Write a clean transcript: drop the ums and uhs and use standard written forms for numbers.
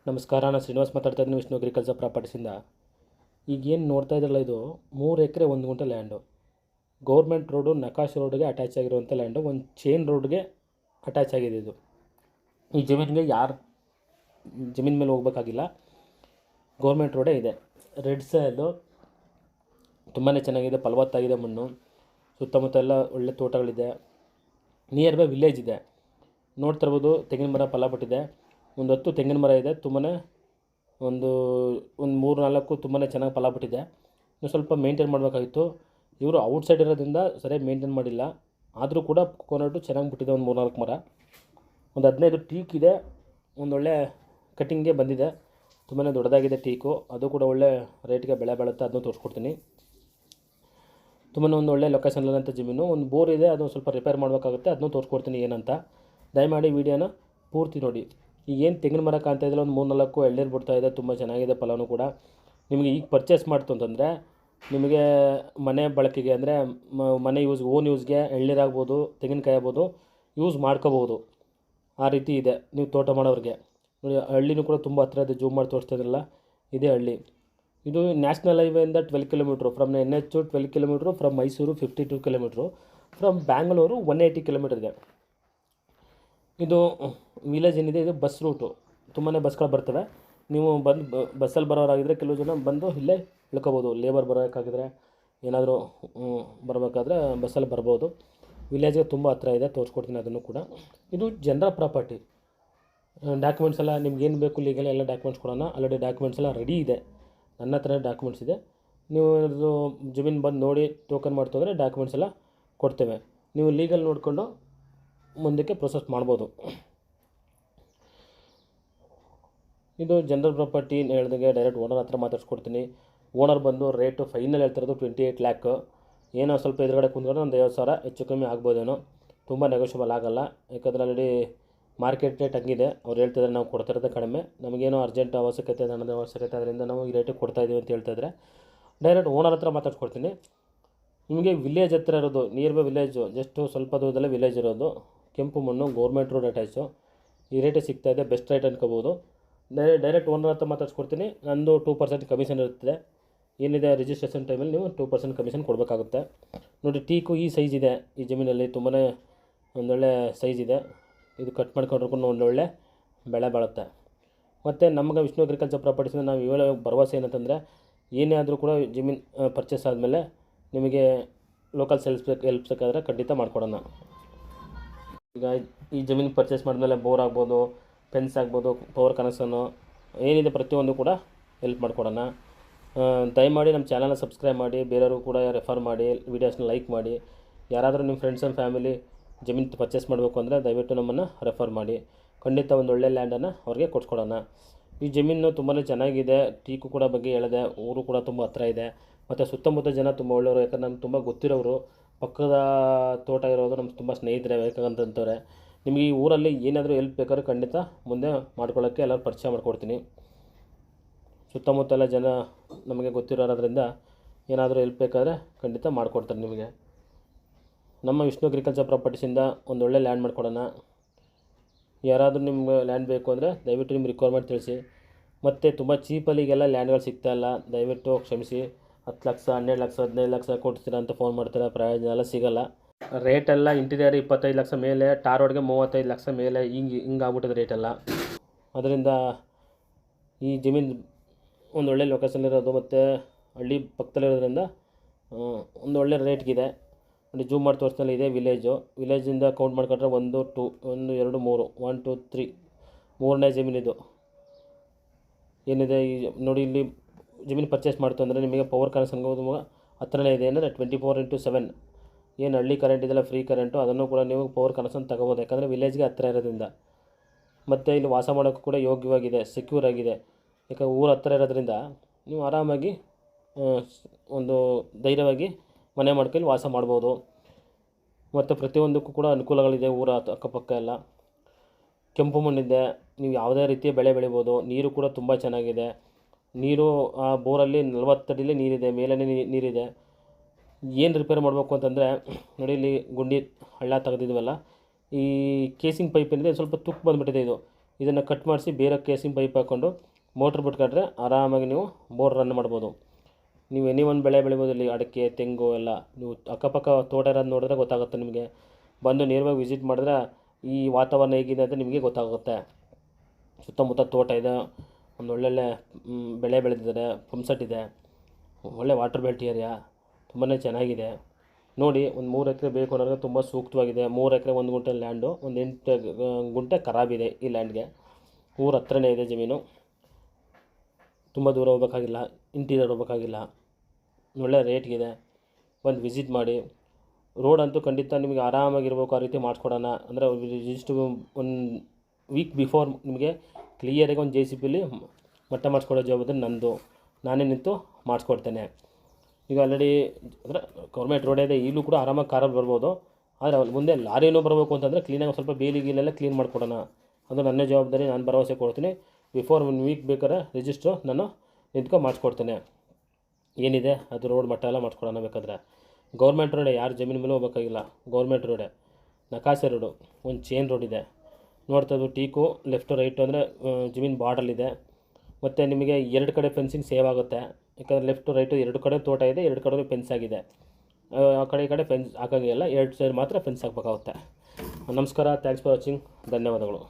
ನಮಸ್ಕಾರ, ನಾನು ಶ್ರೀನಿವಾಸ್ ಮಾತಾಡ್ತಾ ಇದ್ದೀನಿ ವಿಷ್ಣು ಅಗ್ರಿಕಲ್ಚರ್ ಪ್ರಾಪರ್ಟೀಸಿಂದ. ಈಗೇನು ನೋಡ್ತಾ ಇದ್ರಲ್ಲ, ಇದು 3 ಎಕರೆ 1 ಗುಂಟೆ ಲ್ಯಾಂಡು. ಗೌರ್ಮೆಂಟ್ ರೋಡು ನಕಾಶ್ ರೋಡ್ಗೆ ಅಟ್ಯಾಚ್ ಆಗಿರುವಂಥ ಲ್ಯಾಂಡು, ಒಂದು ಚೈನ್ ರೋಡ್ಗೆ ಅಟ್ಯಾಚ್ ಆಗಿದೆ. ಇದು ಈ ಜಮೀನಿಗೆ ಯಾರು ಜಮೀನು ಮೇಲೆ ಹೋಗ್ಬೇಕಾಗಿಲ್ಲ, ಗೌರ್ಮೆಂಟ್ ರೋಡೇ ಇದೆ. ರೆಡ್ ಸಾಯಿಲು ತುಂಬಾ ಚೆನ್ನಾಗಿದೆ, ಫಲವತ್ತಾಗಿದೆ ಮಣ್ಣು. ಸುತ್ತಮುತ್ತ ಎಲ್ಲ ಒಳ್ಳೆ ತೋಟಗಳಿದೆ. ನಿಯರ್ ಬೈ ವಿಲೇಜ್ ಇದೆ. ನೋಡ್ತಾ ಇರ್ಬೋದು, ತೆಂಗಿನ ಮರ ಫಲ ಬಿಟ್ಟಿದೆ. ಒಂದು 10 ತೆಂಗಿನ ಮರ ಇದೆ. ತುಂಬಾ ಒಂದು 3-4 ತುಂಬಾ ಚೆನ್ನಾಗಿ ಫಲ ಬಿಟ್ಟಿದೆ. ಇನ್ನು ಸ್ವಲ್ಪ ಮೇಂಟೈನ್ ಮಾಡಬೇಕಾಗಿತ್ತು. ಇವರು ಔಟ್ಸೈಡ್ ಇರೋದ್ರಿಂದ ಸರಿಯಾಗಿ ಮೇಂಟೈನ್ ಮಾಡಿಲ್ಲ. ಆದರೂ ಕೂಡ ಕೋಕೋನಟ್ಟು ಚೆನ್ನಾಗಿ ಬಿಟ್ಟಿದೆ. ಒಂದು 3-4 ಮರ, ಒಂದು 15 ಟೀಕ್ ಇದೆ. ಒಂದೊಳ್ಳೆ ಕಟಿಂಗ್ಗೆ ಬಂದಿದೆ. ತುಂಬಾ ದೊಡ್ಡದಾಗಿದೆ ಟೀಕು. ಅದು ಕೂಡ ಒಳ್ಳೆ ರೇಟ್ಗೆ ಬೆಳೆ ಬಾಳುತ್ತೆ. ಅದನ್ನು ತೋರಿಸ್ಕೊಡ್ತೀನಿ. ತುಂಬಾ ಒಂದು ಒಳ್ಳೆ ಲೊಕೇಶನ್ಲಂಥ ಜಮೀನು. ಒಂದು ಬೋರ್ ಇದೆ, ಅದು ಸ್ವಲ್ಪ ರಿಪೇರ್ ಮಾಡಬೇಕಾಗುತ್ತೆ. ಅದನ್ನು ತೋರಿಸ್ಕೊಡ್ತೀನಿ ಏನಂತ. ದಯಮಾಡಿ ವೀಡಿಯೋನ ಪೂರ್ತಿ ನೋಡಿ. ಈಗೇನು ತೆಂಗಿನ ಮರ ಕಾಣ್ತಾ ಇದ್ದಿಲ್ಲ, ಒಂದು 3-4 ಎಳ್ನೀರು ಬಿಡ್ತಾ ಇದೆ. ತುಂಬ ಚೆನ್ನಾಗಿದೆ ಫಲನೂ ಕೂಡ. ನಿಮಗೆ ಈಗ ಪರ್ಚೇಸ್ ಮಾಡ್ತು ಅಂತಂದರೆ ನಿಮಗೆ ಮನೆ ಬಳಕೆಗೆ ಅಂದರೆ ಮನೆ ಓನ್ ಯೂಸ್ಗೆ ಎಳ್ನೀರಾಗ್ಬೋದು, ತೆಂಗಿನಕಾಯಿ ಆಗ್ಬೋದು, ಯೂಸ್ ಮಾಡ್ಕೋಬೋದು. ಆ ರೀತಿ ಇದೆ ನೀವು ತೋಟ ಮಾಡೋರಿಗೆ. ನೋಡಿ, ಹಳ್ಳಿನೂ ಕೂಡ ತುಂಬ ಹತ್ರ ಇದೆ. ಜೂಮ್ ಮಾಡಿ ತೋರಿಸ್ತಾ ಇದ್ರಲ್ಲ, ಇದೇ ಹಳ್ಳಿ. ಇದು ನ್ಯಾಷನಲ್ ಹೈವೇಯಿಂದ 12 kilometre, from NH 12 kilometre, from Mysuru 52 kilometre, from Bangalore 180 kilometre ಇದೆ. ಇದು ವಿಲೇಜ್ ಏನಿದೆ, ಇದು ಬಸ್ ರೂಟು. ತುಂಬಾ ಬಸ್ಗಳು ಬರ್ತವೆ. ನೀವು ಬಂದು ಬಸ್ಸಲ್ಲಿ ಬರೋರಾಗಿದ್ದರೆ ಕೆಲವು ಜನ ಬಂದು ಇಲ್ಲೇ ಇಳ್ಕೊಬೋದು. ಲೇಬರ್ ಬರೋಕ್ಕಾಗಿದ್ರೆ, ಏನಾದರೂ ಬರಬೇಕಾದ್ರೆ ಬಸ್ಸಲ್ಲಿ ಬರ್ಬೋದು. ವಿಲೇಜ್ಗೆ ತುಂಬ ಹತ್ರ ಇದೆ, ತೋರಿಸ್ಕೊಡ್ತೀನಿ ಅದನ್ನು ಕೂಡ. ಇದು ಜನರ ಪ್ರಾಪರ್ಟಿ. ಡಾಕ್ಯುಮೆಂಟ್ಸ್ ಎಲ್ಲ ನಿಮ್ಗೇನು ಬೇಕು ಲೀಗಲ್ ಎಲ್ಲ ಡಾಕ್ಯುಮೆಂಟ್ಸ್ ಕೊಡೋಣ. ಆಲ್ರೆಡಿ ಡಾಕ್ಯುಮೆಂಟ್ಸ್ ಎಲ್ಲ ರೆಡಿ ಇದೆ. ನನ್ನ ಹತ್ರ ಡಾಕ್ಯುಮೆಂಟ್ಸ್ ಇದೆ. ನೀವು ಇದು ಜಮೀನು ಬಂದು ನೋಡಿ ಟೋಕನ್ ಮಾಡ್ತಂದರೆ ಡಾಕ್ಯುಮೆಂಟ್ಸ್ ಎಲ್ಲ ಕೊಡ್ತೇವೆ. ನೀವು ಲೀಗಲ್ ನೋಡಿಕೊಂಡು ಮುಂದಕ್ಕೆ ಪ್ರೊಸೆಸ್ ಮಾಡ್ಬೋದು. ಇದು ಜನರಲ್ ಪ್ರಾಪರ್ಟಿ ಹೇಳಿದಾಗೆ ಡೈರೆಕ್ಟ್ ಓನರ್ ಹತ್ರ ಮಾತಾಡ್ಸ್ಕೊಡ್ತೀನಿ. ಓನರ್ ಬಂದು ರೇಟು ಫೈನಲ್ ಹೇಳ್ತಿರೋದು 28 ಲ್ಯಾಕ್. ಏನೋ ಸ್ವಲ್ಪ ಎದುರುಗಡೆ ಕುಂತ್ಕೊಂಡ್ರೆ ಒಂದು 50,000 ಹೆಚ್ಚು ಕಮ್ಮಿ ಆಗ್ಬೋದೇನೋ. ತುಂಬ ನೆಗೋಷಿಯಬಲ್ ಆಗೋಲ್ಲ, ಯಾಕಂದರೆ ಆಲ್ರೆಡಿ ಮಾರ್ಕೆಟ್ ರೇಟ್ ಹಂಗಿದೆ. ಅವ್ರು ಹೇಳ್ತಿದ್ದಾರೆ ನಾವು ಕೊಡ್ತಿರೋದೇ ಕಡಿಮೆ, ನಮಗೇನೋ ಅರ್ಜೆಂಟ್ ಅವಶ್ಯಕತೆ, ಹಣದ ಅವಶ್ಯಕತೆ, ಅದರಿಂದ ನಾವು ಈ ರೇಟಿಗೆ ಕೊಡ್ತಾಯಿದ್ದೀವಿ ಅಂತ ಹೇಳ್ತಾಯಿದ್ರೆ ಡೈರೆಕ್ಟ್ ಓನರ್ ಹತ್ರ ಮಾತಾಡ್ಸ್ಕೊಡ್ತೀನಿ. ನಿಮಗೆ ವಿಲೇಜ್ ಹತ್ರ ಇರೋದು, ನಿಯರ್ ಬೈ ವಿಲೇಜು, ಜಸ್ಟು ಸ್ವಲ್ಪ ದೂರದಲ್ಲೇ ವಿಲೇಜ್ ಇರೋದು. ಕೆಂಪು ಮಣ್ಣು, ಗೌರ್ಮೆಂಟ್ ರೋಡ್ ಅಟ್ಯಾಚು. ಈ ರೇಟಿಗೆ ಸಿಗ್ತಾಯಿದೆ, ಬೆಸ್ಟ್ ರೇಟ್ ಅನ್ಕೋಬೋದು. ಡೈರೆಕ್ಟ್ ಓನರ್ ಹತ್ರ ಮಾತಾಡ್ಸ್ಕೊಡ್ತೀನಿ. ನಂದು 2% ಕಮಿಷನ್ ಇರ್ತದೆ. ಏನಿದೆ ರಿಜಿಸ್ಟ್ರೇಷನ್ ಟೈಮಲ್ಲಿ ನೀವು 2% ಕಮಿಷನ್ ಕೊಡಬೇಕಾಗುತ್ತೆ. ನೋಡಿ, ಟೀಕು ಈ ಸೈಜ್ ಇದೆ. ಈ ಜಮೀನಲ್ಲಿ ತುಂಬಾ ಒಂದೊಳ್ಳೆ ಸೈಜ್ ಇದೆ. ಇದು ಕಟ್ ಮಾಡ್ಕೊಂಡ್ರೂ ಒಂದೊಳ್ಳೆ ಬೆಳೆ ಬಾಳುತ್ತೆ. ಮತ್ತು ನಮಗೆ ವಿಷ್ಣು ಅಗ್ರಿಕಲ್ಚರ್ ಪ್ರಾಪರ್ಟೀಸಿಂದ ನಾವು ಹೇಳೋ ಭರವಸೆ ಏನಂತಂದರೆ, ಏನೇ ಆದರೂ ಕೂಡ ಜಮೀನು ಪರ್ಚೇಸ್ ಆದಮೇಲೆ ನಿಮಗೆ ಲೋಕಲ್ ಸೇಲ್ಸ್ ಹೆಲ್ಪ್ ಬೇಕಾದರೆ ಖಂಡಿತ ಮಾಡಿಕೊಡೋಣ. ಈಗ ಈ ಜಮೀನು ಪರ್ಚೇಸ್ ಮಾಡಿದ್ಮೇಲೆ ಬೋರ್ ಆಗ್ಬೋದು, ಫೆನ್ಸ್ ಆಗ್ಬೋದು, ಪವರ್ ಕನೆಕ್ಷನ್ನು ಏನಿದೆ ಪ್ರತಿಯೊಂದು ಕೂಡ ಹೆಲ್ಪ್ ಮಾಡಿಕೊಡೋಣ. ದಯಮಾಡಿ ನಮ್ಮ ಚಾನಲ್ನ ಸಬ್ಸ್ಕ್ರೈಬ್ ಮಾಡಿ, ಬೇರೆಯವರು ಕೂಡ ರೆಫರ್ ಮಾಡಿ, ವೀಡಿಯೋಸ್ನ ಲೈಕ್ ಮಾಡಿ. ಯಾರಾದರೂ ನಿಮ್ಮ ಫ್ರೆಂಡ್ಸ್ ಆ್ಯಂಡ್ ಫ್ಯಾಮಿಲಿ ಜಮೀನು ಪರ್ಚೇಸ್ ಮಾಡಬೇಕು ಅಂದರೆ ದಯವಿಟ್ಟು ನಮ್ಮನ್ನು ರೆಫರ್ ಮಾಡಿ. ಖಂಡಿತ ಒಂದು ಒಳ್ಳೆ ಲ್ಯಾಂಡನ್ನು ಅವ್ರಿಗೆ ಕೊಡ್ಸ್ಕೊಡೋಣ. ಈ ಜಮೀನು ತುಂಬಾ ಚೆನ್ನಾಗಿದೆ. ಟೀಕು ಕೂಡ ಬಗ್ಗೆ ಹೇಳಿದೆ. ಊರು ಕೂಡ ತುಂಬ ಹತ್ರ ಇದೆ. ಮತ್ತು ಸುತ್ತಮುತ್ತ ಜನ ತುಂಬ ಒಳ್ಳೆಯವರು, ಯಾಕಂದ್ರೆ ನಮ್ಗೆ ತುಂಬ ಗೊತ್ತಿರೋರು. ಪಕ್ಕದ ತೋಟ ಇರೋದು ನಮ್ಮ ತುಂಬ ಸ್ನೇಹಿತರೆ ಬೇಕಾಗಂತಂತವ್ರೆ. ನಿಮಗೆ ಈ ಊರಲ್ಲಿ ಏನಾದರೂ ಹೆಲ್ಪ್ ಬೇಕಾದ್ರೆ ಖಂಡಿತ ಮುಂದೆ ಮಾಡ್ಕೊಳ್ಳೋಕ್ಕೆ ಎಲ್ಲರೂ ಪರಿಚಯ ಮಾಡಿಕೊಡ್ತೀನಿ. ಸುತ್ತಮುತ್ತಲ ಜನ ನಮಗೆ ಗೊತ್ತಿರೋದ್ರಿಂದ ಏನಾದರೂ ಹೆಲ್ಪ್ ಬೇಕಾದರೆ ಖಂಡಿತ ಮಾಡಿಕೊಡ್ತಾರೆ ನಿಮಗೆ. ನಮ್ಮ ವಿಷ್ಣು ಅಗ್ರಿಕಲ್ಚರ್ ಪ್ರಾಪರ್ಟೀಸಿಂದ ಒಂದು ಒಳ್ಳೆ ಲ್ಯಾಂಡ್ ಮಾಡಿಕೊಡೋಣ. ಯಾರಾದರೂ ನಿಮ್ಗೆ ಲ್ಯಾಂಡ್ ಬೇಕು ಅಂದರೆ ದಯವಿಟ್ಟು ನಿಮ್ಮ ರಿಕ್ವೈರ್ಮೆಂಟ್ ತಿಳಿಸಿ. ಮತ್ತು ತುಂಬ ಚೀಪಲ್ಲಿಗೆಲ್ಲ ಲ್ಯಾಂಡ್ಗಳು ಸಿಗ್ತಾಯಿಲ್ಲ, ದಯವಿಟ್ಟು ಕ್ಷಮಿಸಿ. 10 ಲಕ್ಷ, 12 ಲಕ್ಷ, 15 ಲಕ್ಷ ಕೊಡ್ತೀರಾ ಅಂತ ಫೋನ್ ಮಾಡ್ತಾರೆ. ಪ್ರಯೋಜನ ಎಲ್ಲ ಸಿಗೋಲ್ಲ. ರೇಟೆಲ್ಲ ಇಂಟೀರಿಯರ್ 25 ಲಕ್ಷ ಮೇಲೆ, ಟಾರ್ ರೋಡ್ಗೆ 35 ಲಕ್ಷ ಮೇಲೆ, ಹಿಂಗೆ ಆಗ್ಬಿಟ್ಟಿದೆ ರೇಟೆಲ್ಲ. ಅದರಿಂದ ಈ ಜಮೀನು ಒಂದು ಒಳ್ಳೆ ಲೊಕೇಶನ್ಲಿರೋದು ಮತ್ತು ಹಳ್ಳಿ ಪಕ್ಕದಲ್ಲಿರೋದ್ರಿಂದ ಒಂದು ಒಳ್ಳೆ ರೇಟ್ಗಿದೆ. ನೋಡಿ, ಜೂಮ್ ಮಾಡಿ ತೋರಿಸ್ತಾನೆ, ಇದೆ ವಿಲೇಜು. ವಿಲೇಜಿಂದ ಕೌಂಟ್ ಮಾಡ್ಕೊಂಡ್ರೆ 1 2 1 2 3 1 2 3 ಮೂರನೇ ಜಮೀನಿದು ಏನಿದೆ. ಈ ನೋಡಿ, ಇಲ್ಲಿ ಜಮೀನು ಪರ್ಚೇಸ್ ಮಾಡ್ತು ಅಂದರೆ ನಿಮಗೆ ಪವರ್ ಕನೆಕ್ಷನ್ಗೆ ಹತ್ರನೇ ಇದೆ. ಅಂದರೆ 24x7 ಏನು ಹಳ್ಳಿ ಕರೆಂಟ್ ಇದೆಲ್ಲ ಫ್ರೀ ಕರೆಂಟು, ಅದನ್ನು ಕೂಡ ನೀವು ಪವರ್ ಕನೆಕ್ಷನ್ ತಗೋಬೋದು. ಯಾಕಂದರೆ ವಿಲೇಜ್ಗೆ ಹತ್ತಿರ ಇರೋದ್ರಿಂದ. ಮತ್ತು ಇಲ್ಲಿ ವಾಸ ಮಾಡೋಕ್ಕೂ ಕೂಡ ಯೋಗ್ಯವಾಗಿದೆ, ಸೆಕ್ಯೂರ್ ಆಗಿದೆ. ಯಾಕಂದರೆ ಊರು ಹತ್ತಿರ ಇರೋದ್ರಿಂದ ನೀವು ಆರಾಮಾಗಿ ಒಂದು ಧೈರ್ಯವಾಗಿ ಮನೆ ಮಾಡ್ಕೊಂಡು ವಾಸ ಮಾಡ್ಬೋದು. ಮತ್ತು ಪ್ರತಿಯೊಂದಕ್ಕೂ ಕೂಡ ಅನುಕೂಲಗಳಿದೆ. ಊರ ಅಕ್ಕಪಕ್ಕ ಎಲ್ಲ ಕೆಂಪು ಮಣ್ಣಿದೆ. ನೀವು ಯಾವುದೇ ರೀತಿಯ ಬೆಳೆ ಬೆಳಿಬೋದು. ನೀರು ಕೂಡ ತುಂಬ ಚೆನ್ನಾಗಿದೆ. ನೀರು ಆ ಬೋರಲ್ಲಿ 40 ಅಡಿಲೇ ನೀರಿದೆ, ಮೇಲೇ ನೀರಿದೆ. ಏನು ರಿಪೇರ್ ಮಾಡಬೇಕು ಅಂತಂದರೆ ನೋಡಿ, ಇಲ್ಲಿ ಗುಂಡಿ ಹಳ್ಳ ತೆಗೆದಿದ್ವಲ್ಲ, ಈ ಕೇಸಿಂಗ್ ಪೈಪ್ ಏನಿದೆ ಸ್ವಲ್ಪ ತುಕ್ಕು ಬಂದುಬಿಟ್ಟಿದೆ. ಇದನ್ನು ಕಟ್ ಮಾಡಿಸಿ ಬೇರೆ ಕೇಸಿಂಗ್ ಪೈಪ್ ಹಾಕ್ಕೊಂಡು ಮೋಟ್ರ್ ಬಿಟ್ಕೊಂಡ್ರೆ ಆರಾಮಾಗಿ ನೀವು ಬೋರ್ ರನ್ ಮಾಡ್ಬೋದು. ನೀವು ಎನಿ ಒಂದು ಬೆಳೆ ಬೆಳಿಬೋದು. ಇಲ್ಲಿ ಅಡಿಕೆ, ತೆಂಗು ಎಲ್ಲ ನೀವು ಅಕ್ಕಪಕ್ಕ ತೋಟ ಇರೋದು ನೋಡಿದ್ರೆ ಗೊತ್ತಾಗುತ್ತೆ ನಿಮಗೆ. ಬಂದು ನೇರವಾಗಿ ವಿಸಿಟ್ ಮಾಡಿದ್ರೆ ಈ ವಾತಾವರಣ ಹೇಗಿದೆ ಅಂತ ನಿಮಗೆ ಗೊತ್ತಾಗುತ್ತೆ. ಸುತ್ತಮುತ್ತ ತೋಟ ಇದೆ, ಒಂದು ಒಳ್ಳೊಳ್ಳೆ ಬೆಳೆ ಬೆಳೆದಿದ್ದಾರೆ, ಪಂಪ್ಸೆಟ್ ಇದೆ, ಒಳ್ಳೆ ವಾಟರ್ ಬೆಲ್ಟ್ ಏರಿಯಾ, ತುಂಬಾ ಚೆನ್ನಾಗಿದೆ. ನೋಡಿ, ಒಂದು 3 ಎಕರೆ ಬೇಕು ಅನ್ನೋರಿಗೆ ತುಂಬ ಸೂಕ್ತವಾಗಿದೆ. 3 ಎಕರೆ 1 ಗುಂಟೆ ಲ್ಯಾಂಡು, ಒಂದು 8 ಗುಂಟೆ ಖರಾಬಿದೆ ಈ ಲ್ಯಾಂಡ್ಗೆ. ಊರ ಹತ್ರನೇ ಇದೆ ಜಮೀನು, ತುಂಬ ದೂರ ಹೋಗ್ಬೇಕಾಗಿಲ್ಲ, ಇಂಟೀರಿಯರ್ ಹೋಗ್ಬೇಕಾಗಿಲ್ಲ, ಒಳ್ಳೆ ರೇಟ್ಗಿದೆ. ಬಂದು ವಿಸಿಟ್ ಮಾಡಿ. ರೋಡ್ ಅಂತೂ ಖಂಡಿತ ನಿಮಗೆ ಆರಾಮಾಗಿರ್ಬೇಕು, ಆ ರೀತಿ ಮಾಡಿಸ್ಕೊಡೋಣ. ಅಂದರೆ ಇಷ್ಟು 1 ವೀಕ್ ಬಿಫೋರ್ ನಿಮಗೆ ಕ್ಲಿಯರಾಗಿ ಒಂದು JCBಲಿ ಮಟ್ಟ ಮಾಡಿಸ್ಕೊಡೋ ಜವಾಬ್ದಾರಿ ನಂದು. ನಾನೇ ನಿಂತು ಮಾಡಿಸ್ಕೊಡ್ತೇನೆ. ಈಗ ಆಲ್ರೆಡಿ ಅಂದರೆ ಗೌರ್ಮೆಂಟ್ ರೋಡ್ ಇದೆ, ಈಗಲೂ ಕೂಡ ಆರಾಮಾಗಿ ಕಾರಲ್ಲಿ ಬರ್ಬೋದು. ಆದರೆ ಅವ್ರು ಮುಂದೆ ಲಾರಿನೂ ಬರಬೇಕು ಅಂತಂದರೆ ಕ್ಲೀನಾಗಿ ಸ್ವಲ್ಪ ಬೇಲಿ ಗೀಲೆಲ್ಲ ಕ್ಲೀನ್ ಮಾಡಿಕೊಡೋಣ. ಅದು ನನ್ನ ಜವಾಬ್ದಾರಿ, ನಾನು ಭರವಸೆ ಕೊಡ್ತೀನಿ. ಬಿಫೋರ್ 1 ವೀಕ್ ಬೇಕಾದ್ರೆ ರಿಜಿಸ್ಟ್ರು ನಾನು ನಿಂತ್ಕೊಂಡು ಮಾಡಿಸ್ಕೊಡ್ತೇನೆ. ಏನಿದೆ ಅದು ರೋಡ್ ಮಟ್ಟ ಎಲ್ಲ ಮಾಡಿಸ್ಕೊಡೋಣ ಬೇಕಾದರೆ. ಗೌರ್ಮೆಂಟ್ ರೋಡೇ, ಯಾರು ಜಮೀನು ಮೇಲೆ ಹೋಗ್ಬೇಕಾಗಿಲ್ಲ, ಗೌರ್ಮೆಂಟ್ ರೋಡೇ. ನಕಾಸೆ ರೋಡು, ಒಂದು ಚೈನ್ ರೋಡ್ ಇದೆ. ನೋಡ್ತಾ ಇದ್ದು ಟೀಕು ಲೆಫ್ಟು ರೈಟು ಅಂದರೆ ಜಮೀನು ಬಾರ್ಡಲ್ಲಿದೆ. ಮತ್ತು ನಿಮಗೆ 2 ಕಡೆ ಫೆನ್ಸಿಂಗ್ ಸೇವ್ ಆಗುತ್ತೆ. ಯಾಕಂದರೆ ಲೆಫ್ಟು ರೈಟು 2 ಕಡೆ ತೋಟ ಇದೆ, 2 ಕಡೆ ಫೆನ್ಸ್ ಆಗಿದೆ. ಆ ಕಡೆ ಈ ಕಡೆ ಫೆನ್ಸ್ ಹಾಕೋಂಗಿಲ್ಲ, 2 ಸೈಡ್ ಮಾತ್ರ ಫೆನ್ಸ್ ಹಾಕಬೇಕಾಗುತ್ತೆ. ನಮಸ್ಕಾರ, ಥ್ಯಾಂಕ್ಸ್ ಫಾರ್ ವಾಚಿಂಗ್, ಧನ್ಯವಾದಗಳು.